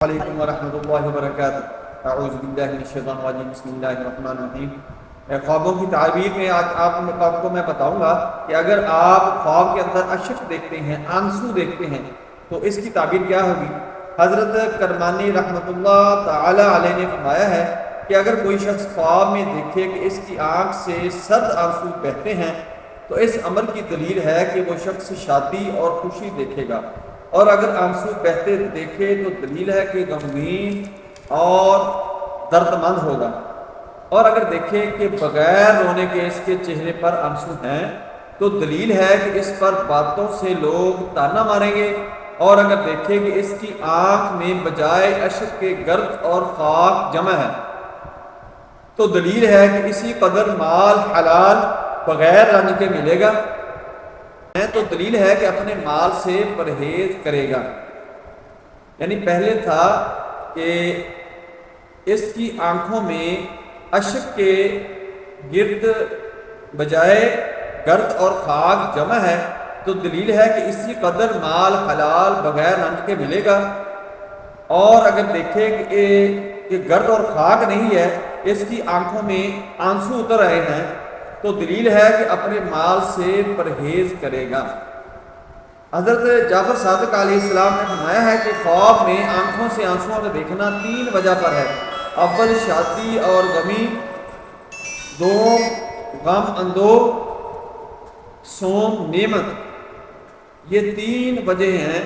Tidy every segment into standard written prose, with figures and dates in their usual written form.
علیکم ورحمۃ اللہ وبرکاتہ۔ اعوذ باللہ من الشیطان الرجیم، بسم اللہ الرحمن الرحیم۔ خوابوں کی تعبیر میں آج آپ کو میں بتاؤں گا کہ اگر آپ خواب کے اندر اشک دیکھتے ہیں، آنسو دیکھتے ہیں، تو اس کی تعبیر کیا ہوگی۔ حضرت کرمانی رحمۃ اللہ تعالی علیہ نے فرمایا ہے کہ اگر کوئی شخص خواب میں دیکھے کہ اس کی آنکھ سے سرد آنسو بہتے ہیں تو اس امر کی دلیل ہے کہ وہ شخص شادی اور خوشی دیکھے گا، اور اگر آنسو بہتے دیکھے تو دلیل ہے کہ غمگین اور درد مند ہوگا، اور اگر دیکھے کہ بغیر رونے کے اس کے چہرے پر آنسو ہیں تو دلیل ہے کہ اس پر باتوں سے لوگ تانا ماریں گے، اور اگر دیکھے کہ اس کی آنکھ میں بجائے اشک کے گرد اور خاک جمع ہے تو دلیل ہے کہ اسی قدر مال حلال بغیر رنج کے ملے گا، تو دلیل ہے کہ اپنے مال سے پرہیز کرے گا۔ یعنی پہلے تھا کہ اس کی آنکھوں میں اشک کے گرد بجائے گرد اور خاک جمع ہے تو دلیل ہے کہ اسی قدر مال حلال بغیر رنج کے ملے گا، اور اگر دیکھے کہ گرد اور خاک نہیں ہے، اس کی آنکھوں میں آنسو اتر رہے ہیں تو دلیل ہے کہ اپنے مال سے پرہیز کرے گا۔ حضرت جعفر صادق علیہ السلام نے فرمایا ہے کہ خواب میں آنکھوں سے آنسوؤں کا دیکھنا 3 وجہ پر ہے۔ اول شادی اور غمی، دوم غم اندو، سوم نعمت۔ یہ 3 وجہ ہیں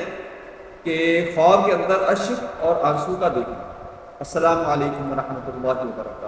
کہ خواب کے اندر اشک اور آنسو کا دیکھنا۔ السلام علیکم ورحمۃ اللہ وبرکاتہ۔